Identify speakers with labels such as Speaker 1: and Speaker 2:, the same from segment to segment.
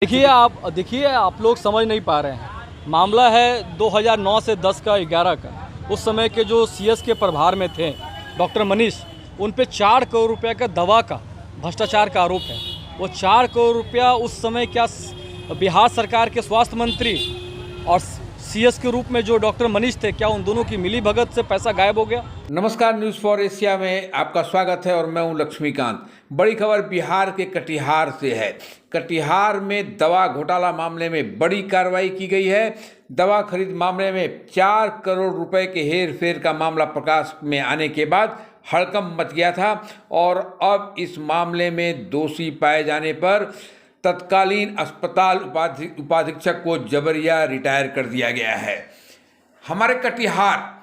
Speaker 1: देखिए आप लोग समझ नहीं पा रहे हैं। मामला है 2009 से 10 का 11 का। उस समय के जो सीएस के प्रभार में थे डॉक्टर मनीष, उन पे 4 करोड़ रुपए का दवा का भ्रष्टाचार का आरोप है। वो 4 करोड़ रुपया उस समय क्या बिहार सरकार के स्वास्थ्य मंत्री और सीएस के रूप में जो डॉक्टर मनीष थे, क्या उन दोनों की मिली भगत से पैसा गायब हो गया?
Speaker 2: नमस्कार, न्यूज़ फॉर एशिया में आपका स्वागत है और मैं हूं लक्ष्मीकांत। बड़ी खबर बिहार के कटिहार से है। कटिहार में दवा घोटाला मामले में बड़ी कार्रवाई की गई है। दवा खरीद मामले में 4 करोड़ रुपए के हेर फेर का मामला प्रकाश में आने के बाद हड़कंप मच गया था और अब इस मामले में दोषी पाए जाने पर तत्कालीन अस्पताल उपाधीक्षक को जबरिया रिटायर कर दिया गया है। हमारे कटिहार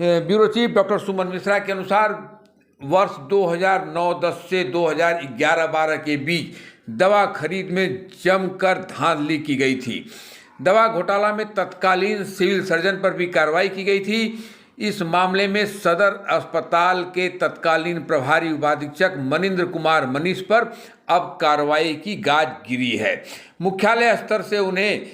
Speaker 2: ब्यूरो चीफ डॉक्टर सुमन मिश्रा के अनुसार वर्ष 2009-10 से 2011-12 के बीच दवा खरीद में जमकर धांधली की गई थी। दवा घोटाला में तत्कालीन सिविल सर्जन पर भी कार्रवाई की गई थी। इस मामले में सदर अस्पताल के तत्कालीन प्रभारी उपाधीक्षक मनिंद्र कुमार मनीष पर अब कार्रवाई की गाज गिरी है। मुख्यालय स्तर से उन्हें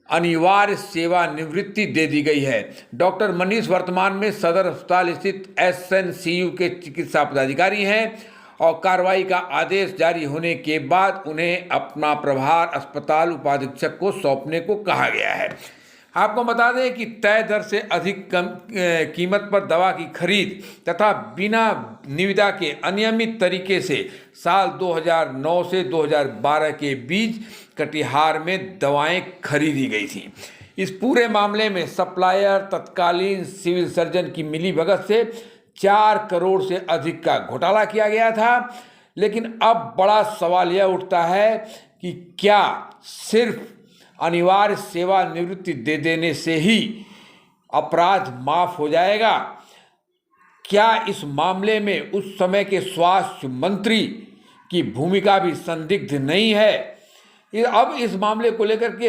Speaker 2: अनिवार्य सेवानिवृत्ति दे दी गई है। डॉक्टर मनीष वर्तमान में सदर अस्पताल स्थित एसएनसीयू के चिकित्सा पदाधिकारी हैं और कार्रवाई का आदेश जारी होने के बाद उन्हें अपना प्रभार अस्पताल उपाधीक्षक को सौंपने को कहा गया है। आपको बता दें कि तय दर से अधिक कम कीमत पर दवा की खरीद तथा बिना निविदा के अनियमित तरीके से साल 2009 से 2012 के बीच कटिहार में दवाएं खरीदी गई थी। इस पूरे मामले में सप्लायर तत्कालीन सिविल सर्जन की मिलीभगत से 4 करोड़ से अधिक का घोटाला किया गया था। लेकिन अब बड़ा सवाल यह उठता है कि क्या सिर्फ अनिवार्य सेवानिवृत्ति दे देने से ही अपराध माफ हो जाएगा? क्या इस मामले में उस समय के स्वास्थ्य मंत्री की भूमिका भी संदिग्ध नहीं है? अब इस मामले को लेकर के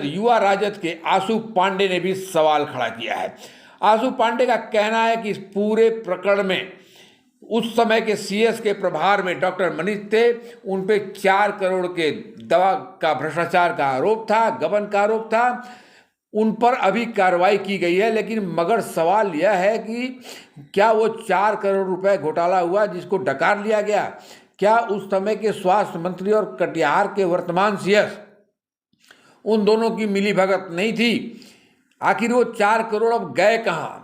Speaker 2: युवा राजद के आशु पांडे ने भी सवाल खड़ा किया है। आशु पांडे का कहना है कि इस पूरे प्रकरण में उस समय के सीएस के प्रभार में डॉक्टर मनीष थे, उन पे 4 करोड़ के दवा का भ्रष्टाचार का आरोप था, गबन का आरोप था। उन पर अभी कार्रवाई की गई है, लेकिन मगर सवाल यह है कि क्या वो 4 करोड़ रुपए घोटाला हुआ जिसको डकार लिया गया, क्या उस समय के स्वास्थ्य मंत्री और कटिहार के वर्तमान सीएस उन दोनों की मिलीभगत नहीं थी? आखिर वो 4 करोड़ अब गए कहाँ?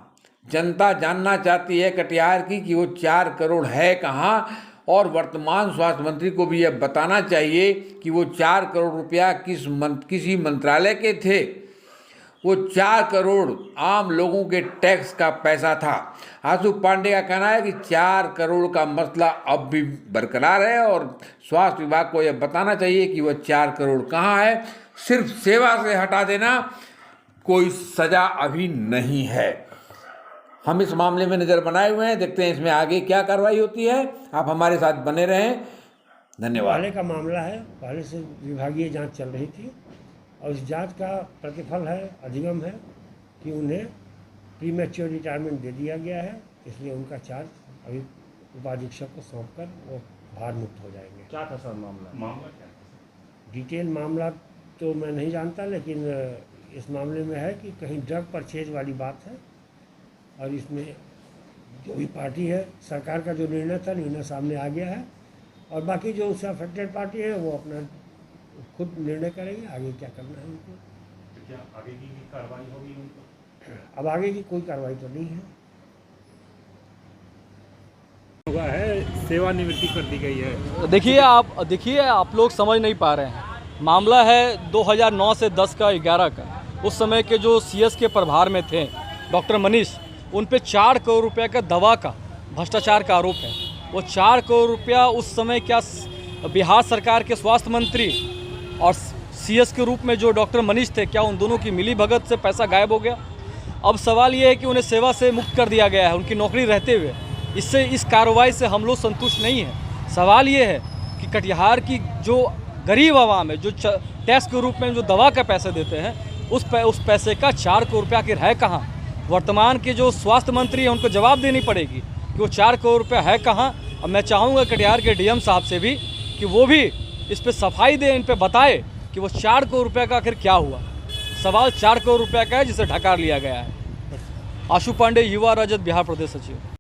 Speaker 2: जनता जानना चाहती है कटिहार की कि वो 4 करोड़ है कहाँ, और वर्तमान स्वास्थ्य मंत्री को भी यह बताना चाहिए कि वो 4 करोड़ रुपया किसी मंत्रालय के थे। वो 4 करोड़ आम लोगों के टैक्स का पैसा था। आशु पांडे का कहना है कि 4 करोड़ का मसला अब भी बरकरार है और स्वास्थ्य विभाग को यह बताना चाहिए कि वह 4 करोड़ कहाँ है। सिर्फ सेवा से हटा देना कोई सजा अभी नहीं है। हम इस मामले में नज़र बनाए हुए हैं, देखते हैं इसमें आगे क्या कार्रवाई होती है। आप हमारे साथ बने रहें, धन्यवाद।
Speaker 3: पहले का मामला है, पहले से विभागीय जांच चल रही थी और इस जांच का प्रतिफल है, अधिगम है कि उन्हें प्रीमेच्योर रिटायरमेंट दे दिया गया है। इसलिए उनका चार्ज अभी उपाधीक्षक को सौंपकर वो भार मुक्त हो जाएंगे।
Speaker 4: क्या था सर मामला क्या?
Speaker 3: डिटेल मामला तो मैं नहीं जानता, लेकिन इस मामले में है कि कहीं ड्रग परचेज वाली बात है और इसमें जो भी पार्टी है, सरकार का जो निर्णय सामने आ गया है और बाकी जो उससे अफेक्टेड पार्टी है वो अपना खुद निर्णय करेंगे आगे क्या करना है उनको।
Speaker 4: तो क्या आगे की कार्रवाई होगी उनको?
Speaker 3: अब आगे की कोई कार्रवाई तो नहीं है।
Speaker 4: हुआ है, सेवानिवृत्ति कर दी गई है।
Speaker 1: देखिए आप लोग समझ नहीं पा रहे हैं। मामला है 2009 से 10 का 11 का। उस समय के जो सीएस के प्रभार में थे डॉक्टर मनीष, उन पे 4 करोड़ रुपए का दवा का भ्रष्टाचार का आरोप है। वो 4 करोड़ रुपया उस समय क्या बिहार सरकार के स्वास्थ्य मंत्री और सीएस के रूप में जो डॉक्टर मनीष थे, क्या उन दोनों की मिलीभगत से पैसा गायब हो गया? अब सवाल ये है कि उन्हें सेवा से मुक्त कर दिया गया है उनकी नौकरी रहते हुए। इस कार्रवाई से हम लोग संतुष्ट नहीं हैं। सवाल ये है कि कटिहार की जो गरीब आवाम है, जो टैक्स के रूप में जो दवा का पैसे देते हैं, उस पैसे का 4 करोड़ रुपया आखिर है कहाँ? वर्तमान के जो स्वास्थ्य मंत्री हैं उनको जवाब देनी पड़ेगी कि वो 4 करोड़ रुपया है कहाँ। अब मैं चाहूँगा कटिहार के डीएम साहब से भी कि वो भी इस पे सफाई दें, इन पे बताए कि वो 4 करोड़ रुपए का आखिर क्या हुआ। सवाल 4 करोड़ रुपए का है जिसे ढकार लिया गया है। आशु पांडे, युवा राजद, बिहार प्रदेश सचिव।